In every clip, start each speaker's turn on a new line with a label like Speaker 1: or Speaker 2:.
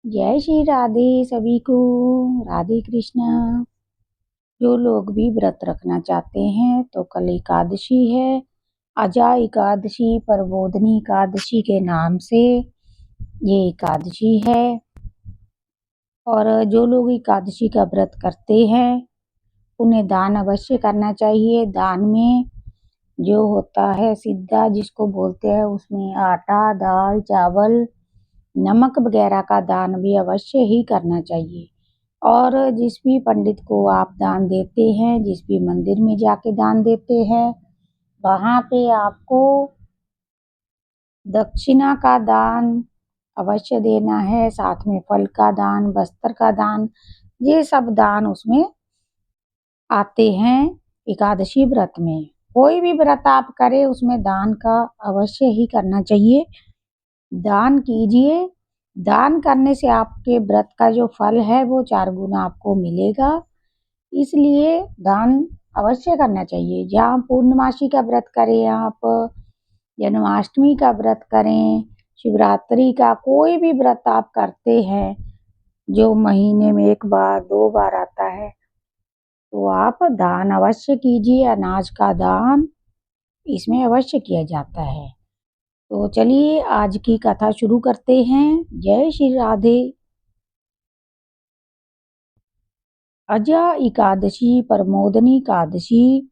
Speaker 1: जय श्री राधे सभी को। राधे कृष्णा। जो लोग भी व्रत रखना चाहते हैं तो कल एकादशी है। अजा एकादशी, प्रबोधनी एकादशी के नाम से ये एकादशी है। और जो लोग एकादशी का व्रत करते हैं उन्हें दान अवश्य करना चाहिए। दान में जो होता है सिद्धा जिसको बोलते हैं, उसमें आटा, दाल, चावल, नमक वगैरह का दान भी अवश्य ही करना चाहिए। और जिस भी पंडित को आप दान देते हैं, जिस भी मंदिर में जाके दान देते हैं, वहाँ पे आपको दक्षिणा का दान अवश्य देना है। साथ में फल का दान, वस्त्र का दान, ये सब दान उसमें आते हैं एकादशी व्रत में। कोई भी व्रत आप करें उसमें दान का अवश्य ही करना चाहिए। दान कीजिए। दान करने से आपके व्रत का जो फल है वो 4 गुना आपको मिलेगा। इसलिए दान अवश्य करना चाहिए। जहाँ पूर्णमासी का व्रत करें आप, जन्माष्टमी का व्रत करें, शिवरात्रि का कोई भी व्रत आप करते हैं जो महीने में 1 बार 2 बार आता है, तो आप दान अवश्य कीजिए। अनाज का दान इसमें अवश्य किया जाता है। तो चलिए आज की कथा शुरू करते हैं। जय श्री राधे। अजा एकादशी, प्रमोदनी एकादशी,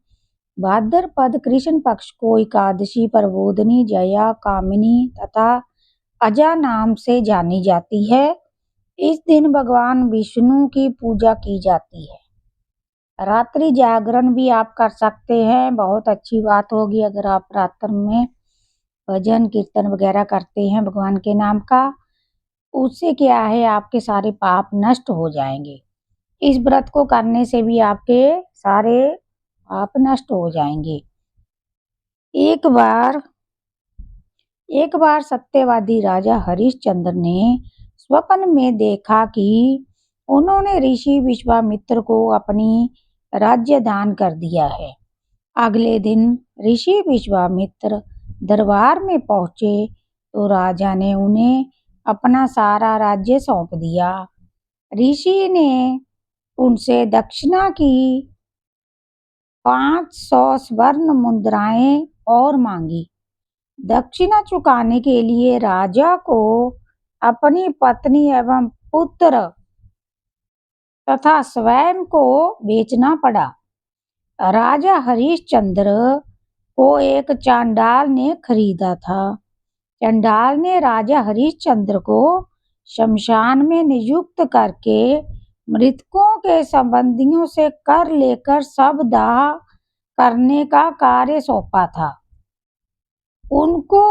Speaker 1: भाद्रपद कृष्ण पक्ष को एकादशी प्रबोधनी, जया, कामिनी तथा अजा नाम से जानी जाती है। इस दिन भगवान विष्णु की पूजा की जाती है। रात्रि जागरण भी आप कर सकते हैं। बहुत अच्छी बात होगी अगर आप रात्र में भजन कीर्तन वगैरह करते हैं भगवान के नाम का। उससे क्या है, आपके सारे पाप नष्ट हो जाएंगे। इस व्रत को करने से भी आपके सारे पाप नष्ट हो जाएंगे। एक बार सत्यवादी राजा हरिश्चंद्र ने स्वप्न में देखा कि उन्होंने ऋषि विश्वामित्र को अपनी राज्य दान कर दिया है। अगले दिन ऋषि विश्वामित्र दरबार में पहुंचे तो राजा ने उन्हें अपना सारा राज्य सौंप दिया। ऋषि ने उनसे दक्षिणा की 500 स्वर्ण मुद्राएं और मांगी। दक्षिणा चुकाने के लिए राजा को अपनी पत्नी एवं पुत्र तथा स्वयं को बेचना पड़ा। राजा हरिश्चंद्र को एक चांडाल ने खरीदा था। चांडाल ने राजा हरिश्चंद्र को शमशान में नियुक्त करके मृतकों के संबंधियों से कर लेकर सब दाह करने का कार्य सौंपा था। उनको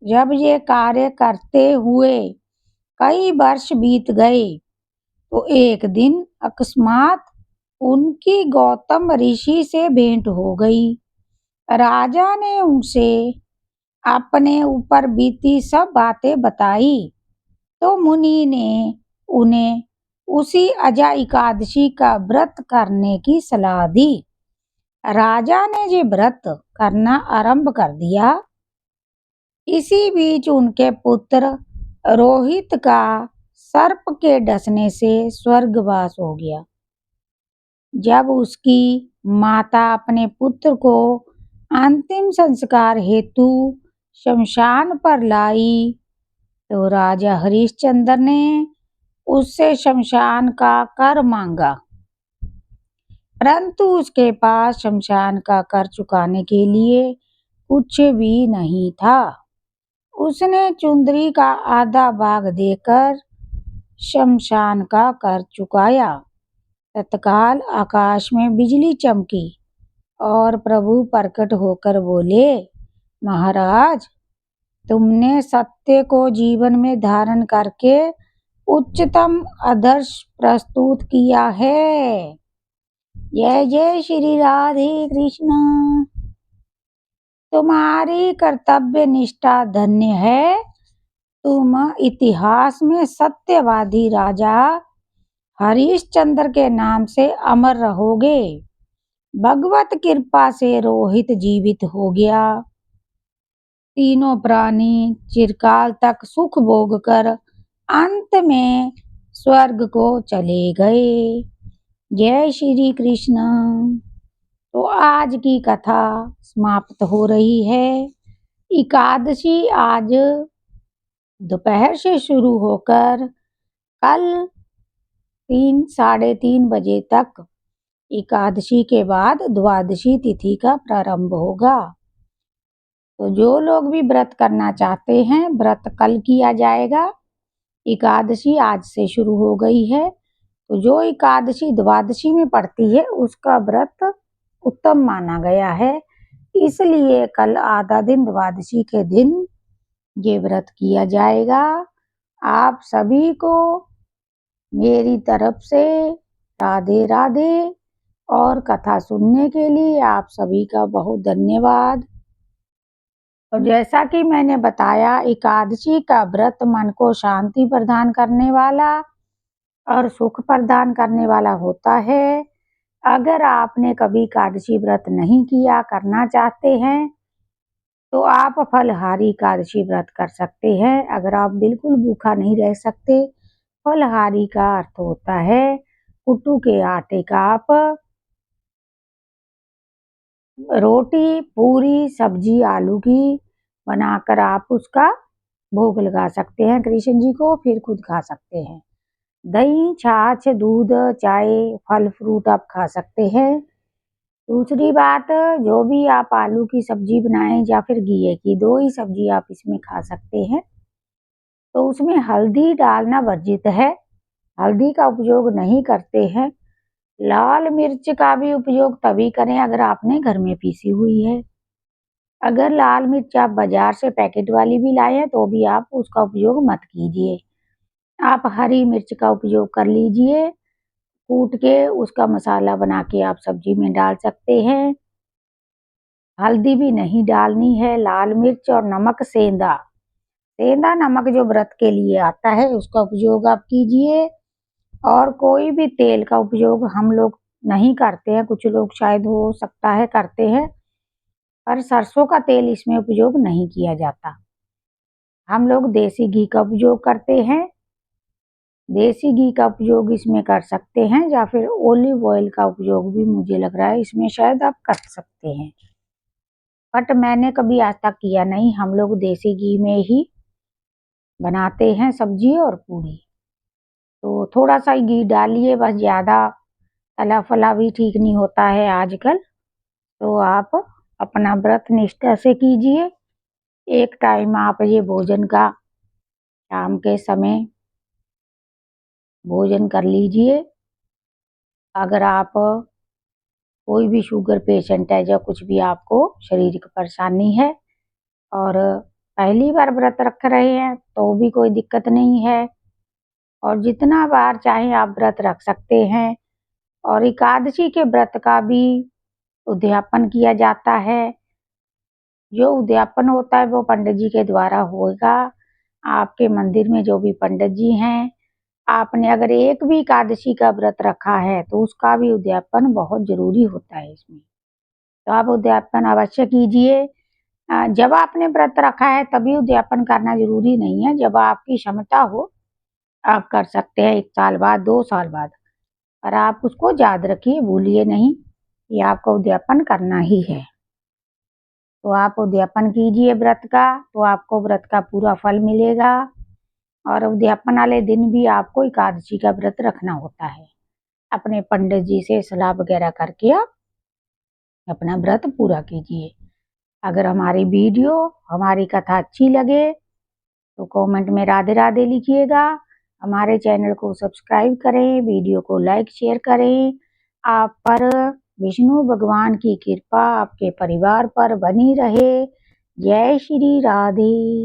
Speaker 1: जब ये कार्य करते हुए कई वर्ष बीत गए तो एक दिन अकस्मात उनकी गौतम ऋषि से भेंट हो गई। राजा ने उनसे अपने ऊपर बीती सब बातें बताई तो मुनि ने उन्हें उसी अजा एकादशी का व्रत करने की सलाह दी। राजा ने ये व्रत करना आरंभ कर दिया। इसी बीच उनके पुत्र रोहित का सर्प के डसने से स्वर्गवास हो गया। जब उसकी माता अपने पुत्र को अंतिम संस्कार हेतु शमशान पर लाई तो राजा हरिश्चंद्र ने उससे शमशान का कर मांगा, परंतु उसके पास शमशान का कर चुकाने के लिए कुछ भी नहीं था। उसने चुंदरी का आधा भाग देकर शमशान का कर चुकाया। तत्काल आकाश में बिजली चमकी और प्रभु प्रकट होकर बोले, महाराज, तुमने सत्य को जीवन में धारण करके उच्चतम आदर्श प्रस्तुत किया है। जय जय श्री राधे कृष्ण। तुम्हारी कर्तव्य निष्ठा धन्य है। तुम इतिहास में सत्यवादी राजा हरिश्चंद्र के नाम से अमर रहोगे। भगवत कृपा से रोहित जीवित हो गया। तीनों प्राणी चिरकाल तक सुख भोग कर अंत में स्वर्ग को चले गए। जय श्री कृष्ण। तो आज की कथा समाप्त हो रही है। एकादशी आज दोपहर से शुरू होकर कल 3-3:30 बजे तक एकादशी के बाद द्वादशी तिथि का प्रारंभ होगा। तो जो लोग भी व्रत करना चाहते हैं, व्रत कल किया जाएगा। एकादशी आज से शुरू हो गई है, तो जो एकादशी द्वादशी में पड़ती है उसका व्रत उत्तम माना गया है, इसलिए कल आधा दिन द्वादशी के दिन ये व्रत किया जाएगा। आप सभी को मेरी तरफ से राधे राधे। और कथा सुनने के लिए आप सभी का बहुत धन्यवाद। और जैसा कि मैंने बताया, एकादशी का व्रत मन को शांति प्रदान करने वाला और सुख प्रदान करने वाला होता है। अगर आपने कभी एकादशी व्रत नहीं किया, करना चाहते हैं, तो आप फलहारी एकादशी व्रत कर सकते हैं। अगर आप बिल्कुल भूखा नहीं रह सकते, फलहारी का अर्थ होता है कुट्टू के आटे का आप रोटी, पूरी, सब्जी आलू की बनाकर आप उसका भोग लगा सकते हैं कृष्ण जी को, फिर खुद खा सकते हैं। दही, छाछ, दूध, चाय, फल फ्रूट आप खा सकते हैं। दूसरी बात, जो भी आप आलू की सब्जी बनाएं या फिर घिये की, 2 ही सब्जी आप इसमें खा सकते हैं। तो उसमें हल्दी डालना वर्जित है, हल्दी का उपयोग नहीं करते हैं। लाल मिर्च का भी उपयोग तभी करें अगर आपने घर में पीसी हुई है। अगर लाल मिर्च आप बाजार से पैकेट वाली भी लाए हैं तो भी आप उसका उपयोग मत कीजिए। आप हरी मिर्च का उपयोग कर लीजिए, कूट के उसका मसाला बना के आप सब्जी में डाल सकते हैं। हल्दी भी नहीं डालनी है। लाल मिर्च और नमक, सेंधा सेंधा नमक जो व्रत के लिए आता है उसका उपयोग आप कीजिए। और कोई भी तेल का उपयोग हम लोग नहीं करते हैं, कुछ लोग शायद हो सकता है करते हैं, पर सरसों का तेल इसमें उपयोग नहीं किया जाता। हम लोग देसी घी का उपयोग करते हैं। देसी घी का उपयोग इसमें कर सकते हैं, या फिर ऑलिव ऑयल का उपयोग भी मुझे लग रहा है इसमें शायद आप कर सकते हैं, बट मैंने कभी आज तक किया नहीं। हम लोग देसी घी में ही बनाते हैं सब्जी और पूरी। तो थोड़ा सा घी डालिए बस, ज़्यादा तला फला भी ठीक नहीं होता है आजकल। तो आप अपना व्रत निष्ठा से कीजिए। एक टाइम आप ये भोजन का शाम के समय भोजन कर लीजिए। अगर आप कोई भी शुगर पेशेंट है या कुछ भी आपको शारीरिक परेशानी है और पहली बार व्रत रख रहे हैं तो भी कोई दिक्कत नहीं है, और जितना बार चाहें आप व्रत रख सकते हैं। और एकादशी के व्रत का भी उद्यापन किया जाता है। जो उद्यापन होता है वो पंडित जी के द्वारा होगा। आपके मंदिर में जो भी पंडित जी हैं, आपने अगर एक भी एकादशी का व्रत रखा है तो उसका भी उद्यापन बहुत जरूरी होता है इसमें। तो आप उद्यापन अवश्य कीजिए। जब आपने व्रत रखा है तभी उद्यापन करना जरूरी नहीं है, जब आपकी क्षमता हो आप कर सकते हैं, 1 साल बाद, 2 साल बाद। पर आप उसको याद रखिए, भूलिए नहीं कि आपको उद्यापन करना ही है। तो आप उद्यापन कीजिए व्रत का, तो आपको व्रत का पूरा फल मिलेगा। और उद्यापन वाले दिन भी आपको एकादशी का व्रत रखना होता है। अपने पंडित जी से सलाह वगैरह करके आप अपना व्रत पूरा कीजिए। अगर हमारी वीडियो, हमारी कथा अच्छी लगे तो कमेंट में राधे राधे लिखिएगा। हमारे चैनल को सब्सक्राइब करें, वीडियो को लाइक शेयर करें। आप पर विष्णु भगवान की कृपा आपके परिवार पर बनी रहे। जय श्री राधे।